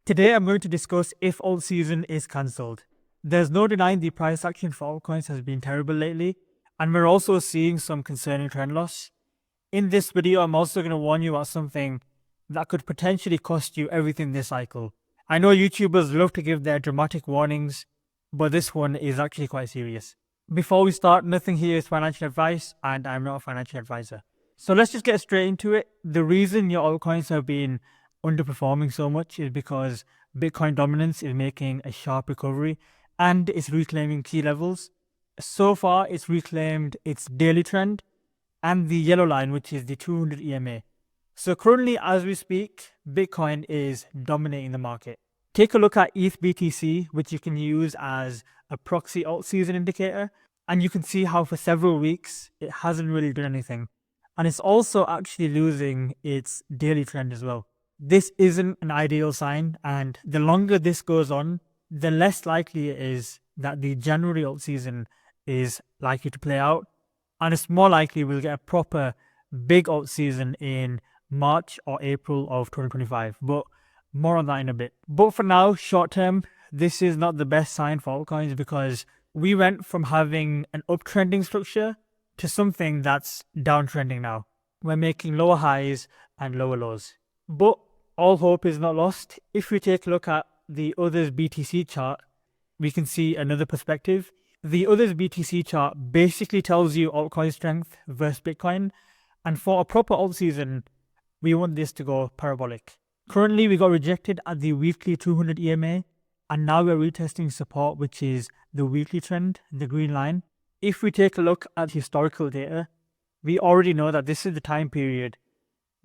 Today I'm going to discuss if alt season is cancelled. There's no denying the price action for altcoins has been terrible lately, and we're also seeing some concerning trend loss. In this video, I'm also going to warn you about something that could potentially cost you everything this cycle. I know YouTubers love to give their dramatic warnings, but this one is actually quite serious. Before we start, nothing here is financial advice, and I'm not a financial advisor. So let's just get straight into it. The reason your altcoins have been underperforming so much is because Bitcoin dominance is making a sharp recovery and it's reclaiming key levels. So far, it's reclaimed its daily trend and the yellow line, which is the 200 EMA. So currently, as we speak, Bitcoin is dominating the market. Take a look at ETHBTC, which you can use as a proxy alt season indicator, and you can see how for several weeks it hasn't really done anything. And it's also actually losing its daily trend as well. This isn't an ideal sign, and the longer this goes on, the less likely it is that the January alt season is likely to play out, and it's more likely we'll get a proper big alt season in March or April of 2025, but more on that in a bit. But for now, short term, this is not the best sign for altcoins because we went from having an uptrending structure to something that's downtrending now. We're making lower highs and lower lows. But all hope is not lost. If we take a look at the Others BTC chart, we can see another perspective. The Others BTC chart basically tells you altcoin strength versus Bitcoin. And for a proper alt season, we want this to go parabolic. Currently, we got rejected at the weekly 200 EMA. And now we're retesting support, which is the weekly trend, the green line. If we take a look at historical data, we already know that this is the time period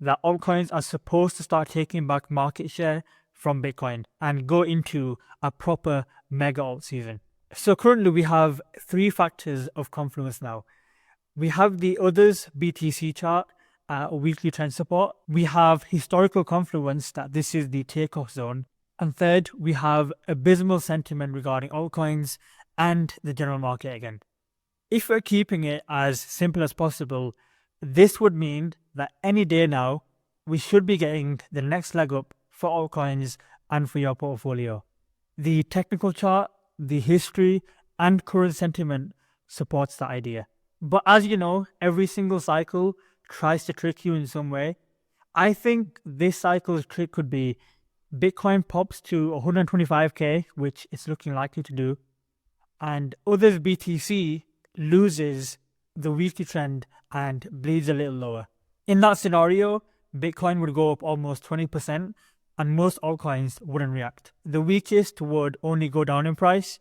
that altcoins are supposed to start taking back market share from Bitcoin and go into a proper mega alt season. So currently we have three factors of confluence now. We have the Others BTC chart, weekly trend support. We have historical confluence that this is the takeoff zone. And third, we have abysmal sentiment regarding altcoins and the general market again. If we're keeping it as simple as possible, this would mean that any day now, we should be getting the next leg up for altcoins and for your portfolio. The technical chart, the history, and current sentiment supports that idea. But as you know, every single cycle tries to trick you in some way. I think this cycle's trick could be Bitcoin pops to 125k, which it's looking likely to do, and Others BTC loses the weekly trend and bleeds a little lower. In that scenario, Bitcoin would go up almost 20% and most altcoins wouldn't react. The weakest would only go down in price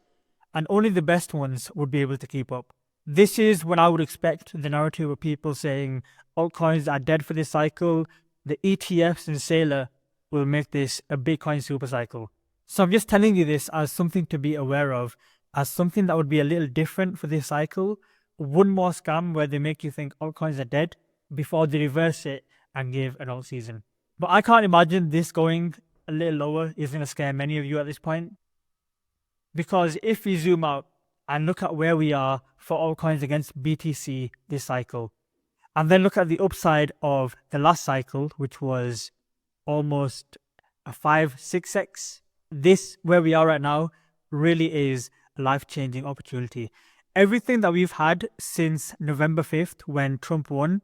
and only the best ones would be able to keep up. This is when I would expect the narrative of people saying altcoins are dead for this cycle. The ETFs and Sailor will make this a Bitcoin super cycle. So I'm just telling you this as something to be aware of, as something that would be a little different for this cycle. One more scam where they make you think altcoins are dead before they reverse it and give an alt season. But I can't imagine this going a little lower is going to scare many of you at this point. Because if we zoom out and look at where we are for altcoins against BTC this cycle, and then look at the upside of the last cycle, which was almost a 5-6x, this where we are right now really is a life-changing opportunity. Everything that we've had since November 5th when Trump won,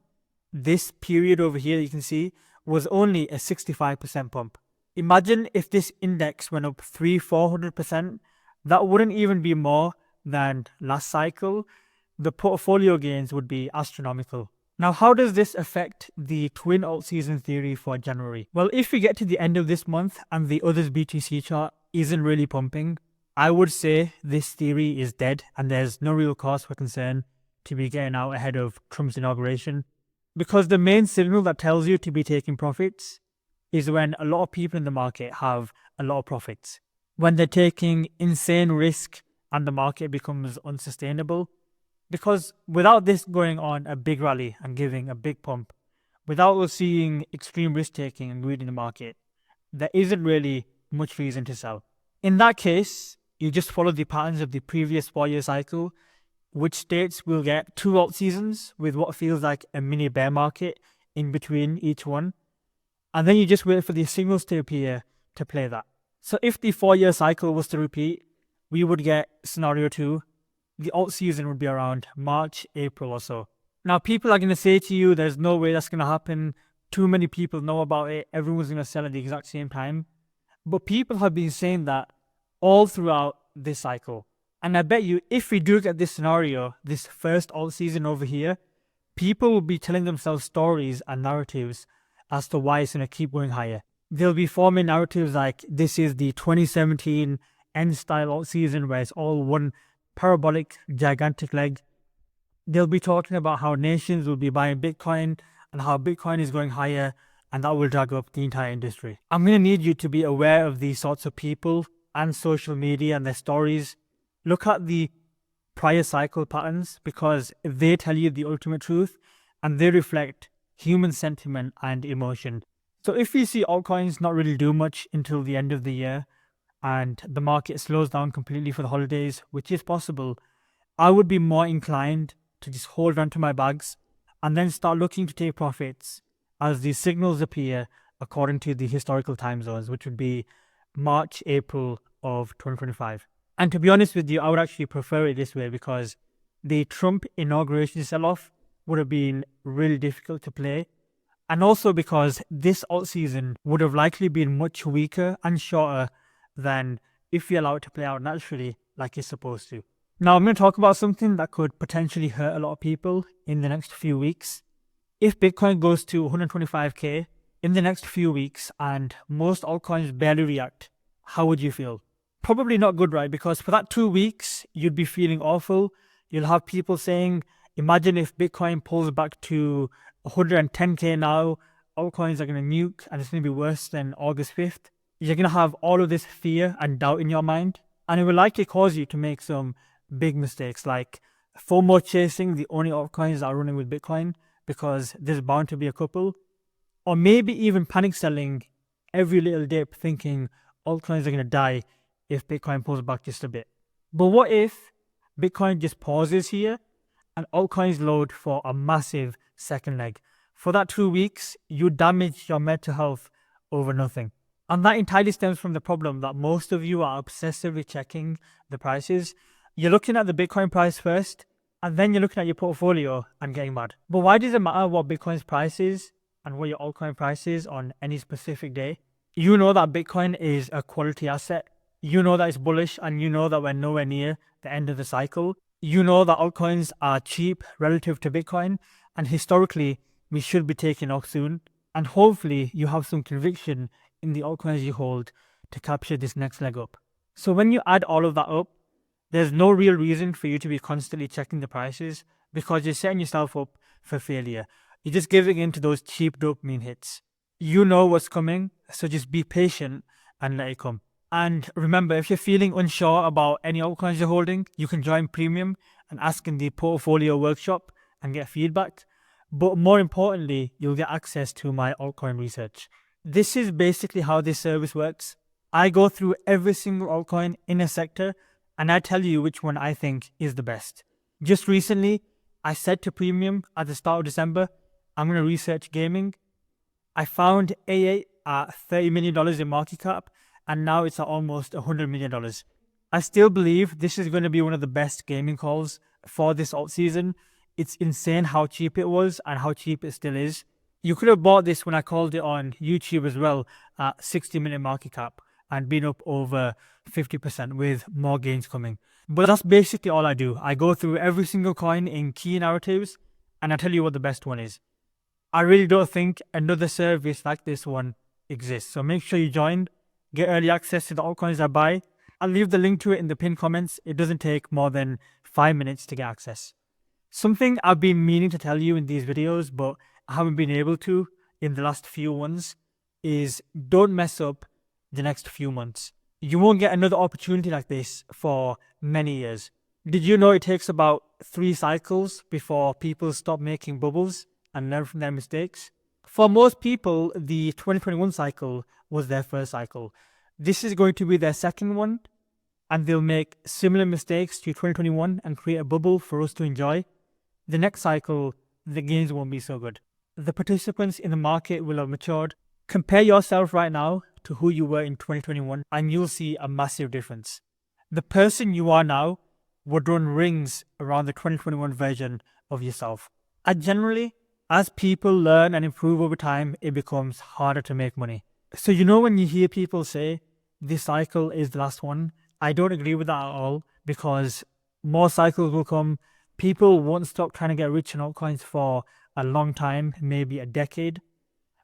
this period over here you can see was only a 65% pump. Imagine if this index went up 300-400%, that wouldn't even be more than last cycle. The portfolio gains would be astronomical. Now, how does this affect the twin alt season theory for January? Well, if we get to the end of this month and the Others BTC chart isn't really pumping, I would say this theory is dead and there's no real cause for concern to be getting out ahead of Trump's inauguration. Because the main signal that tells you to be taking profits is when a lot of people in the market have a lot of profits. When they're taking insane risk and the market becomes unsustainable. Because without this going on a big rally and giving a big pump, without us seeing extreme risk taking and greed in the market, there isn't really much reason to sell. In that case, you just follow the patterns of the previous 4-year cycle, which states we'll get 2 alt seasons with what feels like a mini bear market in between each one. And then you just wait for the signals to appear to play that. So if the 4-year cycle was to repeat, we would get scenario 2. The alt season would be around March, April or so. Now, people are going to say to you, there's no way that's going to happen. Too many people know about it. Everyone's going to sell at the exact same time. But people have been saying that all throughout this cycle. And I bet you, if we do get this scenario, this first alt season over here, people will be telling themselves stories and narratives as to why it's going to keep going higher. They'll be forming narratives like this is the 2017 end style alt season where it's all one parabolic, gigantic leg. They'll be talking about how nations will be buying Bitcoin and how Bitcoin is going higher, and that will drag up the entire industry. I'm going to need you to be aware of these sorts of people and social media and their stories. Look at the prior cycle patterns, because they tell you the ultimate truth and they reflect human sentiment and emotion. So if we see altcoins not really do much until the end of the year and the market slows down completely for the holidays, which is possible, I would be more inclined to just hold on to my bags and then start looking to take profits as the signals appear according to the historical time zones, which would be March, April of 2025. And to be honest with you, I would actually prefer it this way, because the Trump inauguration sell-off would have been really difficult to play. And also because this alt season would have likely been much weaker and shorter than if we allow it to play out naturally like it's supposed to. Now I'm going to talk about something that could potentially hurt a lot of people in the next few weeks. If Bitcoin goes to 125k in the next few weeks and most altcoins barely react, how would you feel? Probably not good, right? Because for that 2 weeks, you'd be feeling awful. You'll have people saying, imagine if Bitcoin pulls back to 110k now, altcoins are going to nuke and it's going to be worse than August 5th. You're going to have all of this fear and doubt in your mind, and it will likely cause you to make some big mistakes like FOMO chasing the only altcoins that are running with Bitcoin, because there's bound to be a couple, or maybe even panic selling every little dip thinking altcoins are going to die if Bitcoin pulls back just a bit. But what if Bitcoin just pauses here and altcoins load for a massive second leg? For that 2 weeks, you damage your mental health over nothing. And that entirely stems from the problem that most of you are obsessively checking the prices. You're looking at the Bitcoin price first, and then you're looking at your portfolio and getting mad. But why does it matter what Bitcoin's price is and what your altcoin price is on any specific day? You know that Bitcoin is a quality asset. You know that it's bullish, and you know that we're nowhere near the end of the cycle. You know that altcoins are cheap relative to Bitcoin, and historically, we should be taking off soon. And hopefully, you have some conviction in the altcoins you hold to capture this next leg up. So when you add all of that up, there's no real reason for you to be constantly checking the prices, because you're setting yourself up for failure. You're just giving in to those cheap dopamine hits. You know what's coming, so just be patient and let it come. And remember, if you're feeling unsure about any altcoins you're holding, you can join Premium and ask in the portfolio workshop and get feedback. But more importantly, you'll get access to my altcoin research. This is basically how this service works. I go through every single altcoin in a sector and I tell you which one I think is the best. Just recently, I said to Premium at the start of December, I'm going to research gaming. I found A8 at $30 million in market cap, and now it's at almost $100 million. I still believe this is going to be one of the best gaming calls for this alt season. It's insane how cheap it was and how cheap it still is. You could have bought this when I called it on YouTube as well at 60 million market cap and been up over 50% with more gains coming. But that's basically all I do. I go through every single coin in key narratives and I tell you what the best one is. I really don't think another service like this one exists. So make sure you join, get early access to the altcoins I buy. I'll leave the link to it in the pinned comments. It doesn't take more than 5 minutes to get access. Something I've been meaning to tell you in these videos, but I haven't been able to in the last few ones, is don't mess up the next few months. You won't get another opportunity like this for many years. Did you know it takes about 3 cycles before people stop making bubbles and learn from their mistakes? For most people, the 2021 cycle was their first cycle. This is going to be their second one, and they'll make similar mistakes to 2021 and create a bubble for us to enjoy. The next cycle, the gains won't be so good. The participants in the market will have matured. Compare yourself right now to who you were in 2021 and you'll see a massive difference. The person you are now would run rings around the 2021 version of yourself. And generally, as people learn and improve over time, it becomes harder to make money. So when you hear people say, this cycle is the last one, I don't agree with that at all, because more cycles will come. People won't stop trying to get rich in altcoins for a long time, maybe a decade.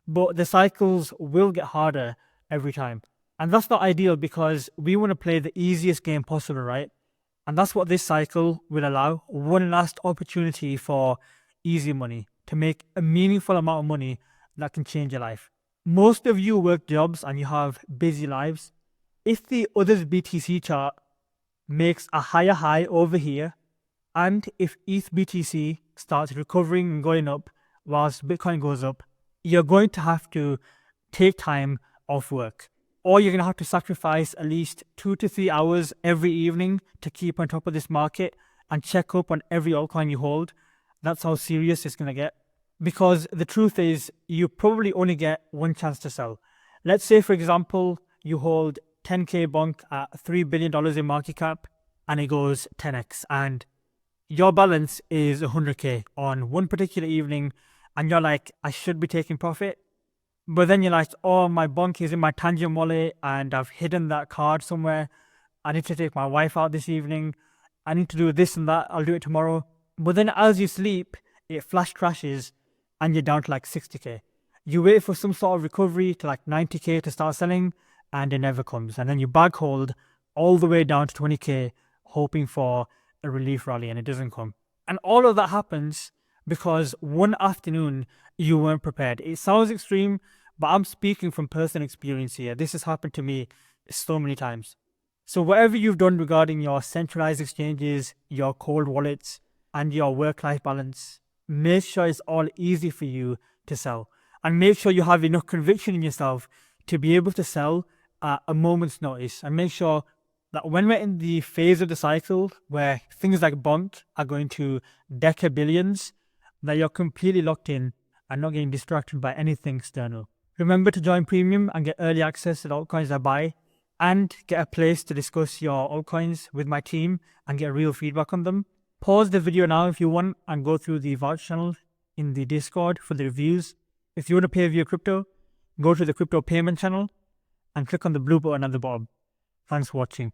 But the cycles will get harder every time. And that's not ideal because we want to play the easiest game possible, right? And that's what this cycle will allow. One last opportunity for easy money, to make a meaningful amount of money that can change your life. Most of you work jobs and you have busy lives. If the ETHBTC chart makes a higher high over here, and if ETHBTC starts recovering and going up whilst Bitcoin goes up, you're going to have to take time off work. Or you're going to have to sacrifice at least 2 to 3 hours every evening to keep on top of this market and check up on every altcoin you hold. That's how serious it's going to get. Because the truth is, you probably only get one chance to sell. Let's say, for example, you hold 10k bonk at $3 billion in market cap and it goes 10x and your balance is 100k on one particular evening and you're like, I should be taking profit. But then you're like, oh, my bonk is in my Tangent wallet and I've hidden that card somewhere. I need to take my wife out this evening. I need to do this and that. I'll do it tomorrow. But then as you sleep, it flash crashes and you're down to like 60k. You wait for some sort of recovery to like 90k to start selling and it never comes. And then you bag hold all the way down to 20k, hoping for a relief rally and it doesn't come. And all of that happens because one afternoon you weren't prepared. It sounds extreme, but I'm speaking from personal experience here. This has happened to me so many times. So whatever you've done regarding your centralized exchanges, your cold wallets, and your work-life balance, make sure it's all easy for you to sell. And make sure you have enough conviction in yourself to be able to sell at a moment's notice. And make sure that when we're in the phase of the cycle where things like bonk are going to deca billions, that you're completely locked in and not getting distracted by anything external. Remember to join Premium and get early access to the altcoins I buy and get a place to discuss your altcoins with my team and get real feedback on them. Pause the video now if you want and go through the voucher channel in the Discord for the reviews. If you want to pay via crypto, go to the crypto payment channel and click on the blue button at the bottom. Thanks for watching.